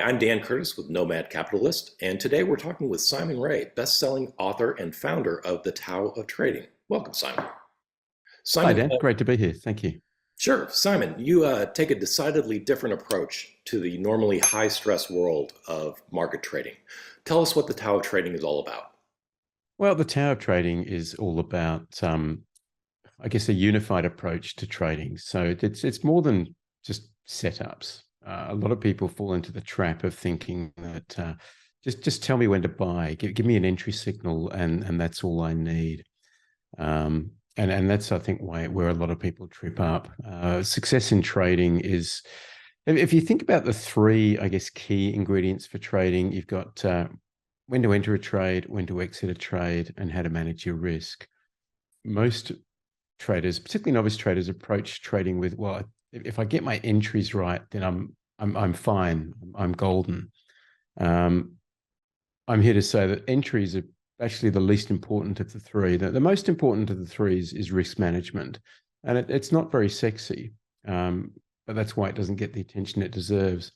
I'm Dan Curtis with Nomad Capitalist, and today we're talking with Simon Ree, best-selling author and founder of The Tao of Trading. Welcome, Simon. Hi, Simon, Dan. Great to be here. Thank you. sure. Simon, you take a decidedly different approach to the normally high-stress world of market trading. Tell us what The Tao of Trading is all about. Well, the Tao of Trading is all about, I guess, a unified approach to trading. So it's more than just setups. A lot of people fall into the trap of thinking that just tell me when to buy, give me an entry signal, and that's all I need. And that's, I think, where a lot of people trip up. Success in trading is, if you think about the three, I guess, key ingredients for trading, you've got when to enter a trade, when to exit a trade, and how to manage your risk. Most traders, particularly novice traders, approach trading with, well, if I get my entries right, then I'm fine. I'm golden. I'm here to say that entries are actually the least important of the three. The most important of the three is risk management, and it's not very sexy, but that's why it doesn't get the attention it deserves.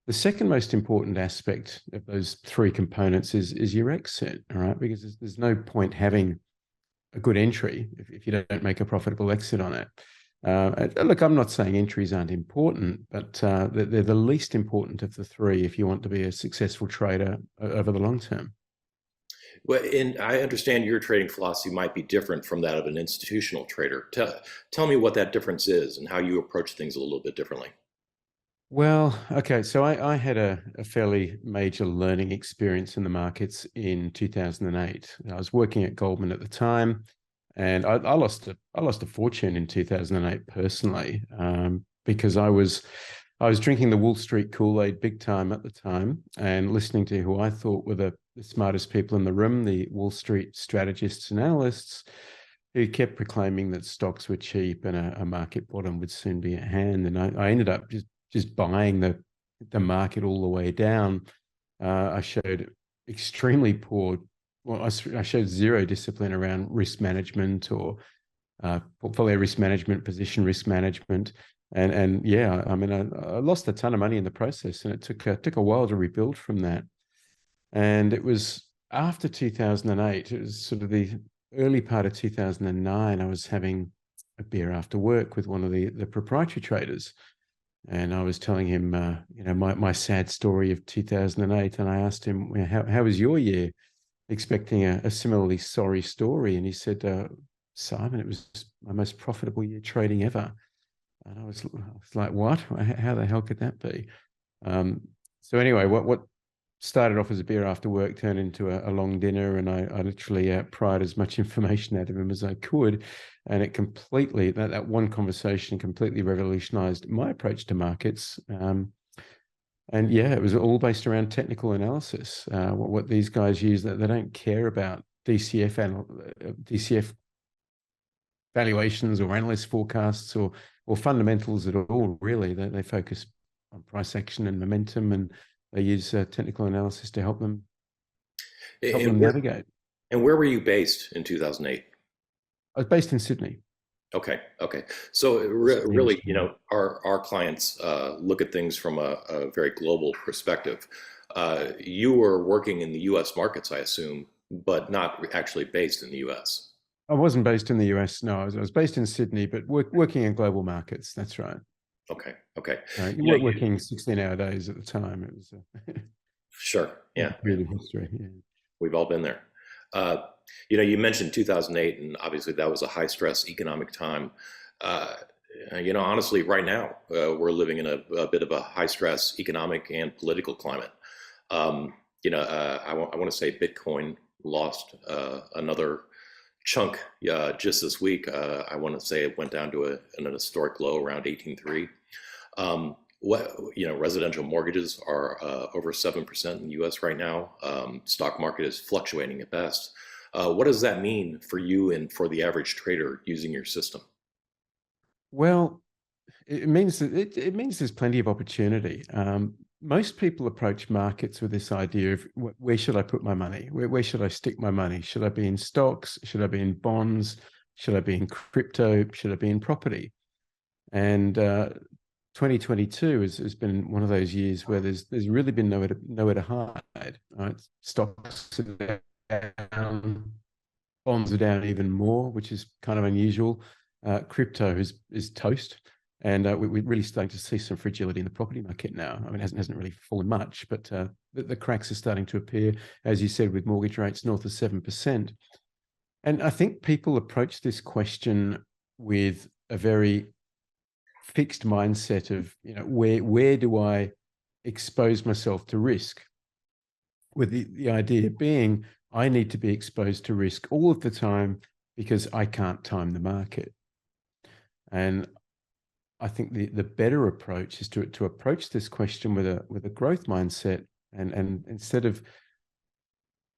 The second most important aspect of those three components is your exit, all right? Because there's no point having a good entry if you don't make a profitable exit on it. Look, I'm not saying entries aren't important, but they're the least important of the three if you want to be a successful trader over the long term. Well, and I understand your trading philosophy might be different from that of an institutional trader. Tell me what that difference is and how you approach things a little bit differently. Well, okay, so I had a fairly major learning experience in the markets in 2008. I was working at Goldman at the time, and I lost a fortune in 2008 personally, because I was drinking the Wall Street Kool-Aid big time at the time and listening to who I thought were the smartest people in the room, the Wall Street strategists and analysts, who kept proclaiming that stocks were cheap and a market bottom would soon be at hand. And I ended up just buying the market all the way down. I showed extremely poor, well, I showed zero discipline around risk management or portfolio risk management, position risk management. And yeah, I mean, I lost a ton of money in the process, and it took a while to rebuild from that. And it was after 2008, it was sort of the early part of 2009, I was having a beer after work with one of the proprietary traders. And I was telling him, my sad story of 2008. And I asked him, how was your year? Expecting a similarly sorry story. And he said, Simon, it was my most profitable year trading ever. And I was like, what? How the hell could that be? So anyway, what started off as a beer after work turned into a long dinner, and I literally pried as much information out of him as I could. And it completely, that one conversation completely revolutionized my approach to markets. And yeah, it was all based around technical analysis. What these guys use, that they don't care about DCF valuations or analyst forecasts or fundamentals at all, really. They focus on price action and momentum, and they use technical analysis to help them And navigate. where were you based in 2008? I was based in Sydney. Okay, okay. So Sydney, really, Australia. our clients look at things from a very global perspective. You were working in the U.S. markets, I assume, but not actually based in the U.S. I wasn't based in the US. No, I was based in Sydney, but working in global markets. That's right. Okay, okay. You You know, weren't you, working 16-hour days at the time. It was sure, a yeah, period of history. Yeah. we've all been there. Uh, you mentioned 2008, and obviously that was a high-stress economic time. Uh, Honestly, right now we're living in a bit of a high-stress economic and political climate. I want to say Bitcoin lost another chunk just this week. I want to say it went down to an historic low around 18.3. Residential mortgages are over 7% in the U.S. right now. Stock market is fluctuating at best. What does that mean for you and for the average trader using your system? Well, it means that it means there's plenty of opportunity. Most people approach markets with this idea of where should I put my money? Where should I stick my money? Should I be in stocks? Should I be in bonds? Should I be in crypto? Should I be in property? And 2022 has been one of those years where there's really been nowhere to hide. Right? Stocks are down, bonds are down even more, which is kind of unusual. Crypto is toast, and we're really starting to see some fragility in the property market now. I mean, it hasn't really fallen much, but the cracks are starting to appear, as you said, with mortgage rates north of 7%. And I think people approach this question with a very fixed mindset of, where do I expose myself to risk? With the idea being, I need to be exposed to risk all of the time because I can't time the market. And I think the better approach is to approach this question with a growth mindset, and instead of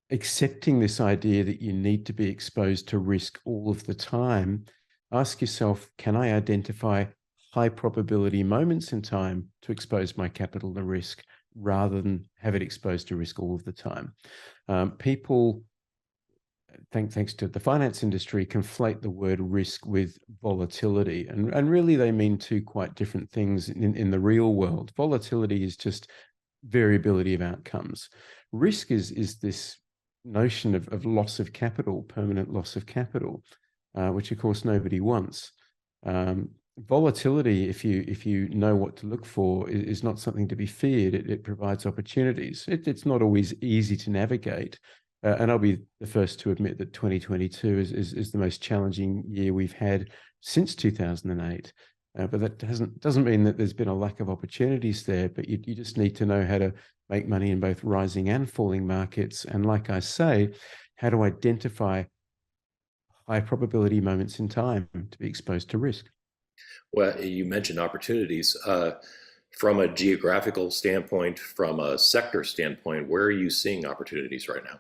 accepting this idea that you need to be exposed to risk all of the time, ask yourself, can I identify high probability moments in time to expose my capital to risk rather than have it exposed to risk all of the time? People, thanks to the finance industry, conflate the word risk with volatility. And really they mean two quite different things in the real world. Volatility is just variability of outcomes. Risk is this notion of loss of capital, permanent loss of capital, which of course nobody wants. Volatility, if you know what to look for, is not something to be feared. It provides opportunities. It's not always easy to navigate. And I'll be the first to admit that 2022 is the most challenging year we've had since 2008. But that doesn't mean that there's been a lack of opportunities there, but you just need to know how to make money in both rising and falling markets. And like I say, how to identify high probability moments in time to be exposed to risk. Well, you mentioned opportunities. From a geographical standpoint, from a sector standpoint, where are you seeing opportunities right now?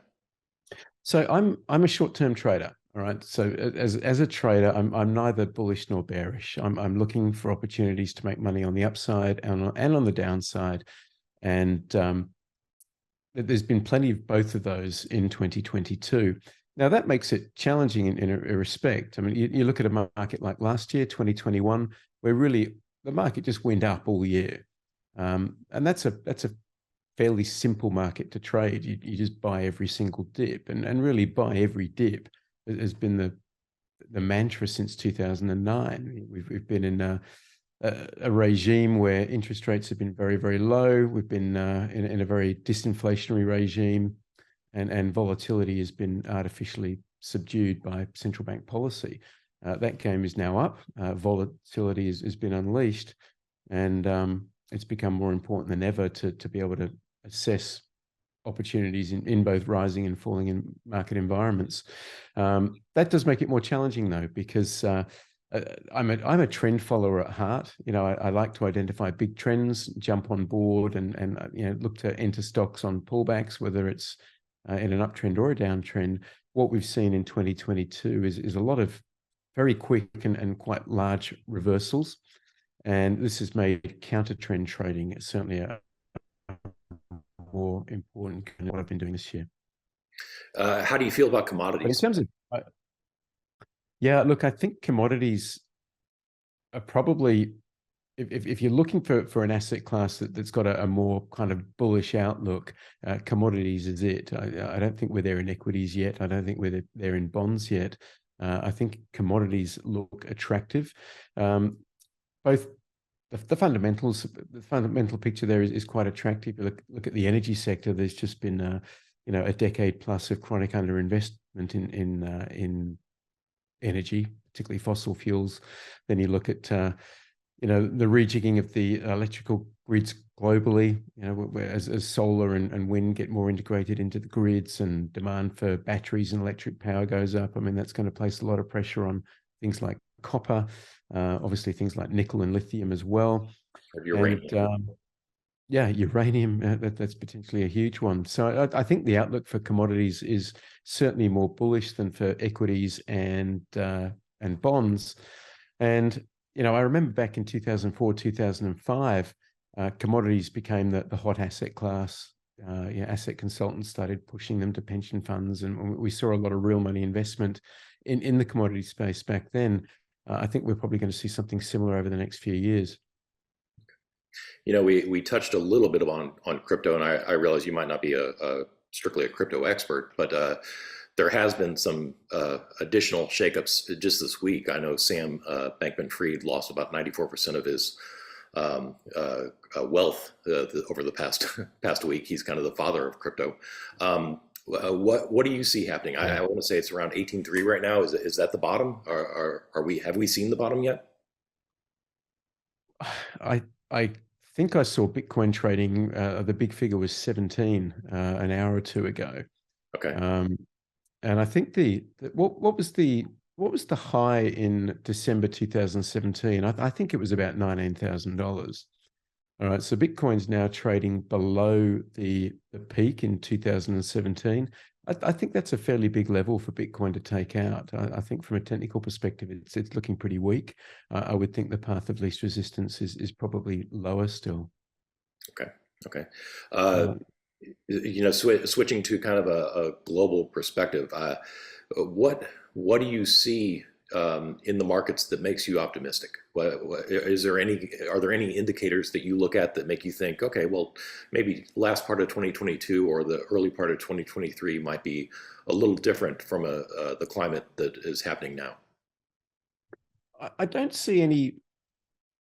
So I'm a short-term trader. All right. So as a trader, I'm neither bullish nor bearish. I'm looking for opportunities to make money on the upside and on the downside. And there's been plenty of both of those in 2022. Now that makes it challenging in a respect. I mean, you look at a market like last year, 2021, where really the market just went up all year, and that's a fairly simple market to trade. You just buy every single dip, and really buy every dip has been the mantra since 2009. We've been in a regime where interest rates have been very, very low. We've been in a very disinflationary regime, and volatility has been artificially subdued by central bank policy. That game is now up. Volatility has been unleashed, and it's become more important than ever to be able to assess opportunities in both rising and falling in market environments. That does make it more challenging though, because I'm a trend follower at heart. I like to identify big trends, jump on board, and look to enter stocks on pullbacks, whether it's in an uptrend or a downtrend. What we've seen in 2022 is a lot of very quick and quite large reversals, and this has made counter trend trading certainly a more important than what I've been doing this year. How do you feel about But in commodities? terms of, yeah, look, I think commodities are probably, if you're looking for an asset class that's got a more kind of bullish outlook, commodities is it. I don't think we're there in equities yet. I don't think we're there in bonds yet. I think commodities look attractive. Both the fundamental picture there is quite attractive. You look at the energy sector. There's just been a decade plus of chronic underinvestment in energy, particularly fossil fuels. Then you look at the rejigging of the electrical grids globally. As solar and wind get more integrated into the grids, and demand for batteries and electric power goes up. I mean, that's going to place a lot of pressure on things like copper. Obviously things like nickel and lithium as well. Or uranium? And uranium, that's potentially a huge one. So I think the outlook for commodities is certainly more bullish than for equities and bonds. And I remember back in 2004, 2005, commodities became the hot asset class. Asset consultants started pushing them to pension funds, and we saw a lot of real money investment in the commodity space back then. I think we're probably going to see something similar over the next few years. We touched a little bit on crypto, and I realize you might not be a strictly a crypto expert, but there has been some additional shakeups just this week. I know Sam Bankman-Fried lost about 94% of his wealth over the past week. He's kind of the father of crypto. What do you see happening? I Yeah. want to say it's around 18.3 right now. Is that the bottom? Have we seen the bottom yet? I think I saw Bitcoin trading. The big figure was 17 an hour or two ago. Okay. Um, and I think what was the high in December 2017? I think it was about $19,000. All right, so Bitcoin's now trading below the peak in 2017. I think that's a fairly big level for Bitcoin to take out. I think from a technical perspective, it's looking pretty weak. I would think the path of least resistance is probably lower still. Okay. Okay. Uh, Uh, Switching to kind of a global perspective, what do you see in the markets that makes you optimistic? Are there any indicators that you look at that make you think, okay, well, maybe last part of 2022 or the early part of 2023 might be a little different from the climate that is happening now? I don't see any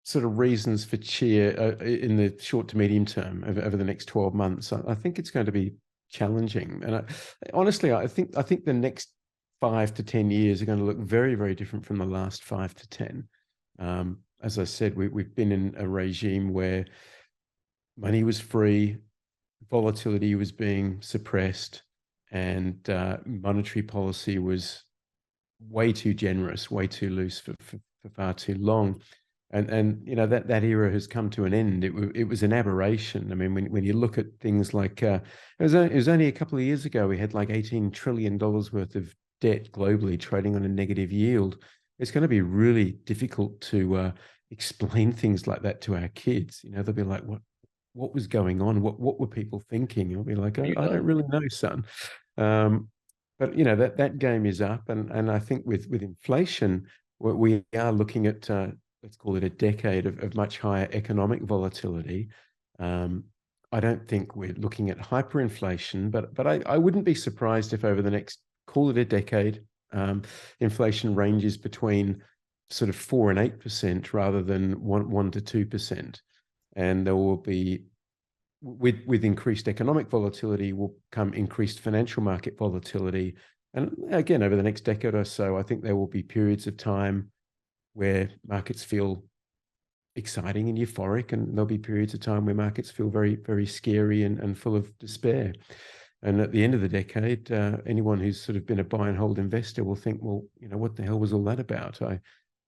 sort of reasons for cheer in the short to medium term over the next 12 months. I think it's going to be challenging. And honestly, I think the next 5 to 10 years are going to look very, very different from the last 5 to 10. As I said, we've been in a regime where money was free, volatility was being suppressed, and monetary policy was way too generous, way too loose for far too long. And that era has come to an end. It was an aberration. I mean, when you look at things like it was only a couple of years ago we had like $18 trillion worth of debt globally trading on a negative yield. It's going to be really difficult to explain things like that to our kids. They'll be like, what was going on? What were people thinking? I'll be like, I don't really know, son. Um, but that game is up, and I think with inflation, we are looking at let's call it a decade of much higher economic volatility. Um, I don't think we're looking at hyperinflation, but I wouldn't be surprised if over the next, call it a decade, inflation ranges between sort of 4 and 8% rather than 1 to 2%. And there will be, with increased economic volatility will come increased financial market volatility. And again, over the next decade or so, I think there will be periods of time where markets feel exciting and euphoric, and there'll be periods of time where markets feel very, very scary and full of despair. And at the end of the decade, anyone who's sort of been a buy and hold investor will think, well, what the hell was all that about? I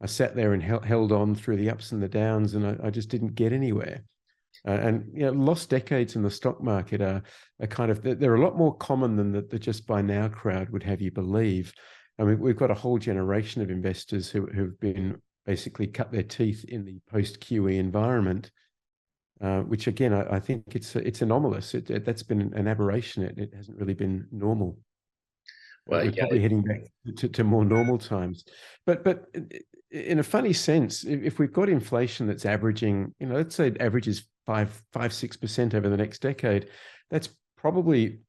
sat there and held on through the ups and the downs, and I just didn't get anywhere. And lost decades in the stock market are kind of, they're a lot more common than the just by now crowd would have you believe. I mean, we've got a whole generation of investors who've been basically cut their teeth in the post QE environment, which again I think it's anomalous. That's been an aberration. It hasn't really been normal. Well, We're yeah, probably heading back to more normal times. But in a funny sense, if we've got inflation that's averaging, let's say it averages 6% over the next decade, that's probably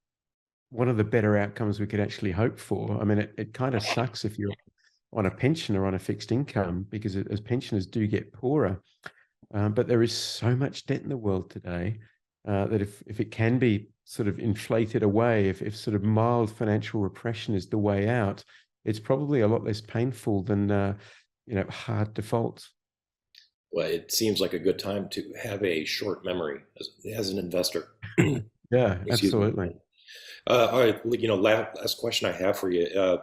one of the better outcomes we could actually hope for. I mean, it kind of sucks if you're on a pension or on a fixed income, because as pensioners do get poorer. But there is so much debt in the world today that if it can be sort of inflated away, if sort of mild financial repression is the way out, it's probably a lot less painful than hard defaults. well, it seems like a good time to have a short memory as an investor. Yeah, Excuse me. absolutely. All right, last question I have for you.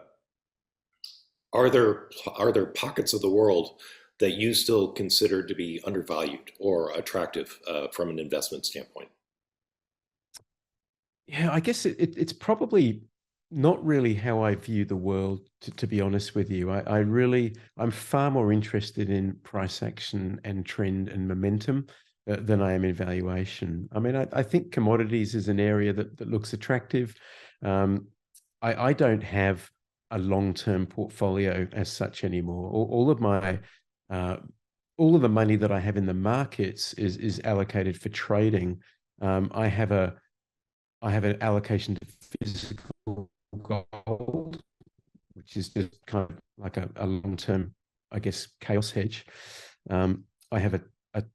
Are there pockets of the world that you still consider to be undervalued or attractive from an investment standpoint? Yeah, I guess it's probably not really how I view the world, to be honest with you. I'm far more interested in price action and trend and momentum than I am in valuation. I mean, I think commodities is an area that looks attractive. Um, I don't have a long-term portfolio as such anymore. Uh, all of the money that I have in the markets is allocated for trading. I have an allocation to physical gold, which is just kind of like a long-term, I guess, chaos hedge. I have a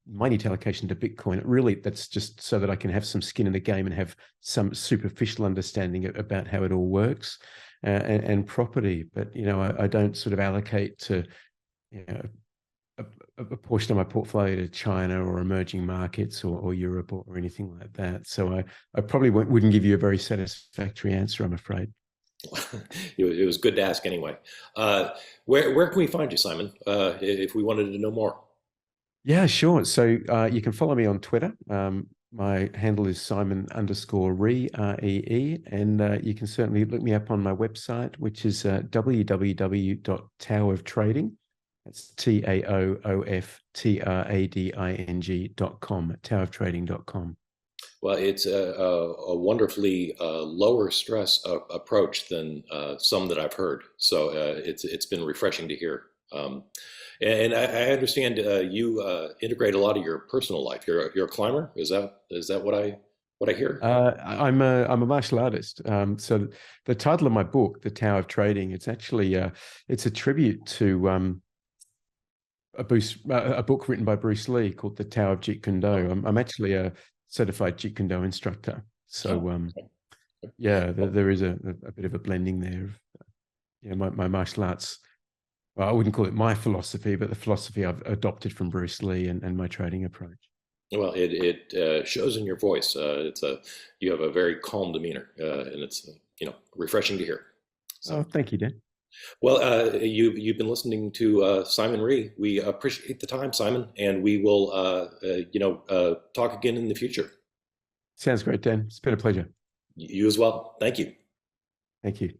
minute allocation to Bitcoin. Really, that's just so that I can have some skin in the game and have some superficial understanding about how it all works, and property. But I don't sort of allocate to a portion of my portfolio to China or emerging markets or Europe or anything like that. So I probably wouldn't give you a very satisfactory answer, I'm afraid. It was good to ask anyway. Where can we find you, Simon, if we wanted to know more? Yeah, sure. So you can follow me on Twitter. My handle is Simon_Ree, REE, and you can certainly look me up on my website, which is www.taoiftrading. That's TAOOFTRADING.com, taoiftrading.com. Well, it's a wonderfully lower stress approach than some that I've heard. So it's been refreshing to hear. And I understand you integrate a lot of your personal life. You're a climber. Is that what I hear? I'm a martial artist. So the title of my book, The Tao of Trading, it's actually it's a tribute to a book written by Bruce Lee called The Tao of Jeet Kune Do. I'm actually a certified Jeet Kune Do instructor. So Okay. yeah, there is a bit of a blending there of my martial arts. Well, I wouldn't call it my philosophy, but the philosophy I've adopted from Bruce Lee and my trading approach. Well, it shows in your voice. You have a very calm demeanor, and it's refreshing to hear. Oh, So, thank you, Dan. well, you've been listening to Simon Ree. We appreciate the time, Simon, and we will talk again in the future. Sounds great, Dan. It's been a pleasure. You as well. Thank you. Thank you.